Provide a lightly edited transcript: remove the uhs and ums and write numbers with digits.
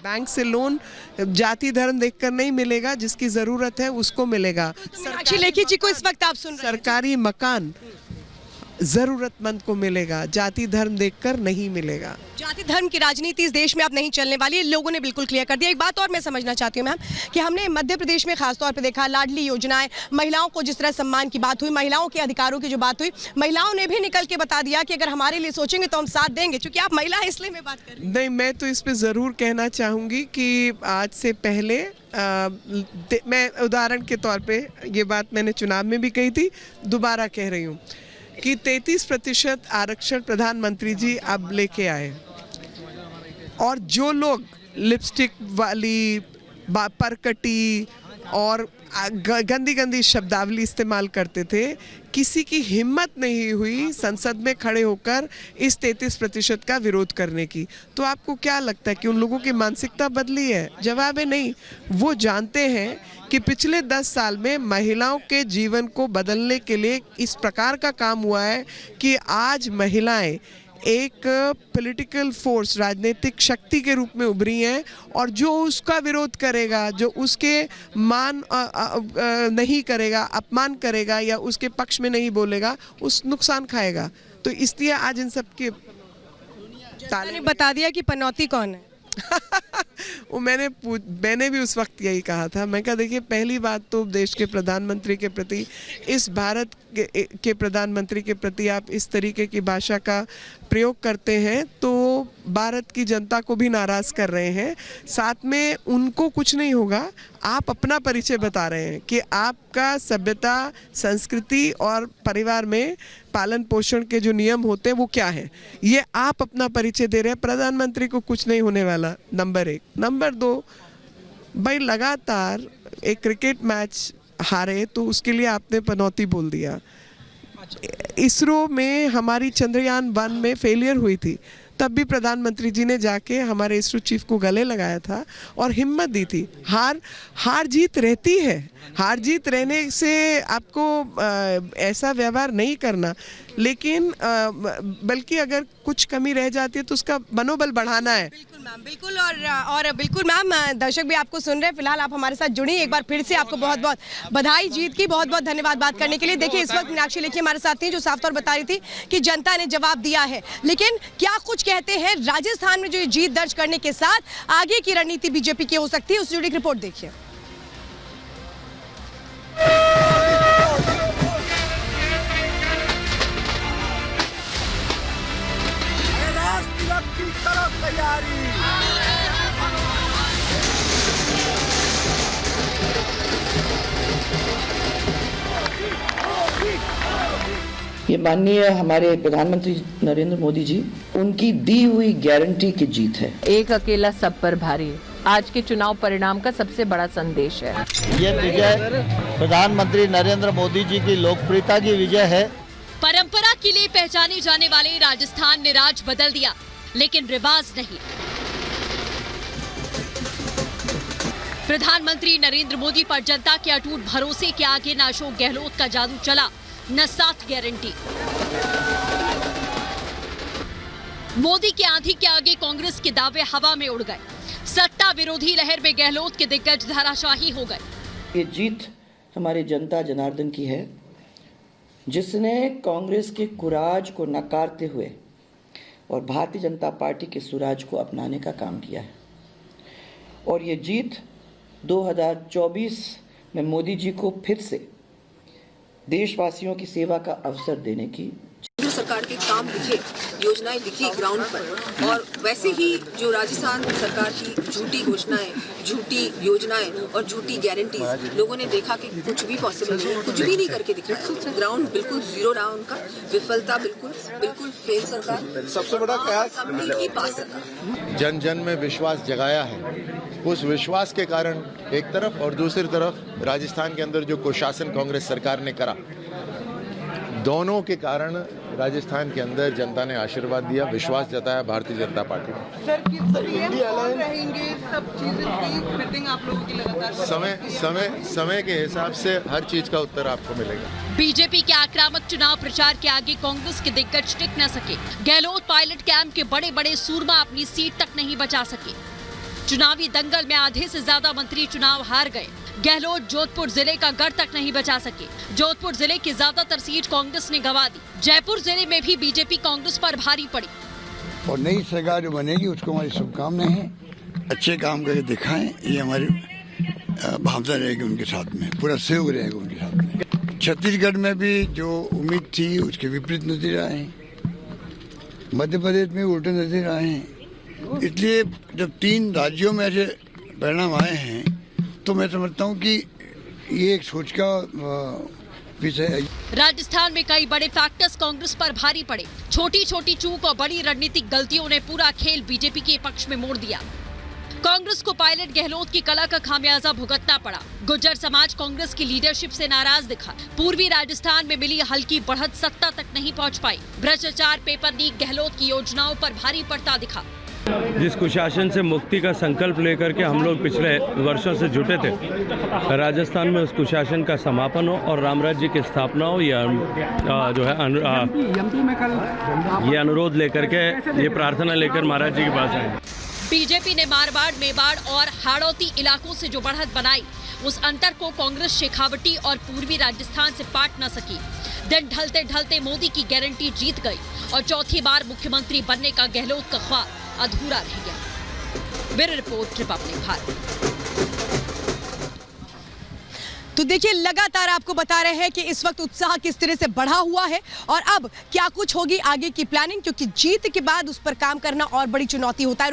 Bank से loan जाति धर्म देखकर नहीं मिलेगा, जिसकी ज़रूरत है उसको मिलेगा। मीनाक्षी लेखी जी को इस वक्त आप सुन रहे हैं। सरकारी मकान ज़रूरतमंद को मिलेगा, जाति धर्म देखकर नहीं मिलेगा। जाति धर्म की राजनीति इस देश में अब नहीं चलने वाली है, लोगों ने बिल्कुल क्लियर कर दिया। एक बात और मैं समझना चाहती हूँ मैम कि हमने मध्य प्रदेश में खासतौर पे देखा लाडली योजनाएं, महिलाओं को जिस तरह सम्मान की बात हुई, महिलाओं के अधिकारों की जो बात हुई, महिलाओं ने भी निकल के बता दिया कि अगर हमारे लिए सोचेंगे तो हम साथ देंगे। चूंकि आप महिला हैं इसलिए मैं बात कर रही हूँ। नहीं, मैं तो इस पर ज़रूर कहना चाहूँगी कि आज से पहले मैं उदाहरण के तौर पे ये बात मैंने चुनाव में भी कही थी, दोबारा कह रही हूँ कि 33% आरक्षण प्रधानमंत्री जी अब लेके आए, और जो लोग लिपस्टिक वाली परकटी और गंदी गंदी शब्दावली इस्तेमाल करते थे, किसी की हिम्मत नहीं हुई संसद में खड़े होकर इस 33% का विरोध करने की। तो आपको क्या लगता है कि उन लोगों की मानसिकता बदली है? जवाब है नहीं। वो जानते हैं कि पिछले 10 साल में महिलाओं के जीवन को बदलने के लिए इस प्रकार का काम हुआ है कि आज महिलाएं एक पॉलिटिकल फोर्स, राजनीतिक शक्ति के रूप में उभरी हैं, और जो उसका विरोध करेगा, जो उसके मान नहीं करेगा, अपमान करेगा या उसके पक्ष में नहीं बोलेगा, उस नुकसान खाएगा। तो इसलिए आज इन सब के ताने बता दिया कि पनौती कौन है। वो मैंने भी उस वक्त यही कहा था। मैं कहा देखिए, पहली बात तो देश के प्रधानमंत्री के प्रति, इस भारत के प्रधानमंत्री के प्रति आप इस तरीके की भाषा का प्रयोग करते हैं तो भारत की जनता को भी नाराज़ कर रहे हैं। साथ में उनको कुछ नहीं होगा, आप अपना परिचय बता रहे हैं कि आपका सभ्यता, संस्कृति और परिवार में पालन पोषण के जो नियम होते हैं वो क्या है, ये आप अपना परिचय दे रहे हैं। प्रधानमंत्री को कुछ नहीं होने वाला, नंबर 1। नंबर 2, भाई लगातार एक क्रिकेट मैच हारे तो उसके लिए आपने पनौती बोल दिया। इसरो में हमारी चंद्रयान 1 में फेलियर हुई थी, तब भी प्रधानमंत्री जी ने जाके हमारे इसरो चीफ को गले लगाया था और हिम्मत दी थी। हार जीत रहती है, हार जीत रहने से आपको ऐसा व्यवहार नहीं करना, लेकिन बल्कि अगर कुछ कमी रह जाती है तो उसका मनोबल बढ़ाना है। बिल्कुल मैम, बिल्कुल। और बिल्कुल मैम, दर्शक भी आपको सुन रहे हैं। फिलहाल आप हमारे साथ जुड़ी, एक बार फिर से आपको बहुत बहुत बधाई जीत की, बहुत बहुत धन्यवाद बात करने के लिए। देखिए, इस वक्त मीनाक्षी लेखी हमारे साथ थी जो साफ तौर बता रही थी कि जनता ने जवाब दिया है, लेकिन क्या कुछ कहते हैं राजस्थान में जो ये जीत दर्ज करने के साथ आगे की रणनीति बीजेपी की हो सकती है, उससे जुड़ी रिपोर्ट देखिए। ये माननीय हमारे प्रधानमंत्री नरेंद्र मोदी जी, उनकी दी हुई गारंटी की जीत है। एक अकेला सब पर भारी आज के चुनाव परिणाम का सबसे बड़ा संदेश है। ये विजय प्रधानमंत्री नरेंद्र मोदी जी की लोकप्रियता की विजय है। परंपरा के लिए पहचाने जाने वाले राजस्थान ने राज बदल दिया, लेकिन रिवाज नहीं। प्रधानमंत्री नरेंद्र मोदी पर जनता के अटूट भरोसे के आगे न अशोक गहलोत का जादू चला, न 7 गारंटी। मोदी की आंधी के आगे कांग्रेस के दावे हवा में उड़ गए। सत्ता विरोधी लहर में गहलोत के दिग्गज धराशाही हो गए। ये जीत हमारे जनता जनार्दन की है, जिसने कांग्रेस के कुराज को नकारते हुए और भारतीय जनता पार्टी के सुराज को अपनाने का काम किया है। और ये जीत 2024 में मोदी जी को फिर से देशवासियों की सेवा का अवसर देने की, जो सरकार के काम लिखे, योजनाएं लिखी ग्राउंड पर, और वैसे ही जो राजस्थान सरकार की झूठी घोषणाएं, झूठी योजनाएं और झूठी गारंटीज, लोगों ने देखा कि कुछ भी पॉसिबल नहीं, कुछ भी नहीं करके दिखा। ग्राउंड बिल्कुल जीरो डाउन का, विफलता बिल्कुल फेल सरकार। सबसे बड़ा प्रयास की पास सरकार जन जन में विश्वास जगाया है। उस विश्वास के कारण एक तरफ और दूसरी तरफ राजस्थान के अंदर जो कुशासन कांग्रेस सरकार ने करा, दोनों के कारण राजस्थान के अंदर जनता ने आशीर्वाद दिया, विश्वास जताया भारतीय जनता पार्टी में। सर, किस तरीके रहेंगे सब चीजें की मीटिंग आप लोगों की लगातार समय के हिसाब से हर चीज का उत्तर आपको मिलेगा। बीजेपी के आक्रामक चुनाव प्रचार के आगे कांग्रेस के दिग्गज टिक न सके। गहलोत पायलट कैंप के बड़े बड़े सूरमा अपनी सीट तक नहीं बचा सके। चुनावी दंगल में आधे से ज्यादा मंत्री चुनाव हार गए। गहलोत जोधपुर जिले का गढ़ तक नहीं बचा सके। जोधपुर जिले की ज्यादातर सीट कांग्रेस ने गंवा दी। जयपुर जिले में भी बीजेपी कांग्रेस पर भारी पड़ी। और नई सरकार जो बनेगी उसको हमारी शुभकामनाएं हैं। अच्छे काम करके दिखाएं, ये हमारी भावना रहेगी उनके साथ में, पूरा सहयोग रहेगा उनके साथ में। छत्तीसगढ़ में भी जो उम्मीद थी उसके विपरीत नतीजे आए हैं। मध्य प्रदेश में उल्टे नतीजे आए हैं। इसलिए जब 3 राज्यों में ऐसे परिणाम आए हैं तो मैं समझता हूँ कि ये एक सोच का विषय है। राजस्थान में कई बड़े फैक्टर्स कांग्रेस पर भारी पड़े। छोटी छोटी चूक और बड़ी रणनीतिक गलतियों ने पूरा खेल बीजेपी के पक्ष में मोड़ दिया। कांग्रेस को पायलट गहलोत की कला का खामियाजा भुगतना पड़ा। गुर्जर समाज कांग्रेस की लीडरशिप से नाराज दिखा। पूर्वी राजस्थान में मिली हल्की बढ़त सत्ता तक नहीं पहुंच पाई। भ्रष्टाचार, पेपर लीक गहलोत की योजनाओं पर भारी पड़ता दिखा। जिस कुशासन से मुक्ति का संकल्प लेकर के हम लोग पिछले वर्षों से जुटे थे, राजस्थान में उस कुशासन का समापन हो और राम राज्य की स्थापना हो, या जो है ये अनुरोध लेकर के, ये प्रार्थना लेकर महाराज जी के पास आए। बीजेपी ने मारवाड़, मेवाड़ और हाड़ौती इलाकों से जो बढ़त बनाई, उस अंतर को कांग्रेस शेखावटी और पूर्वी राजस्थान से पाट न सकी। दिन ढलते ढलते मोदी की गारंटी जीत गई और चौथी बार मुख्यमंत्री बनने का गहलोत का ख्वाब अधूरा रह गया। Bureau report, Republic Bharat. तो देखिए, लगातार आपको बता रहे हैं कि इस वक्त उत्साह किस तरह से बढ़ा हुआ है और अब क्या कुछ होगी आगे की प्लानिंग, क्योंकि जीत के बाद उस पर काम करना और बड़ी चुनौती होता है।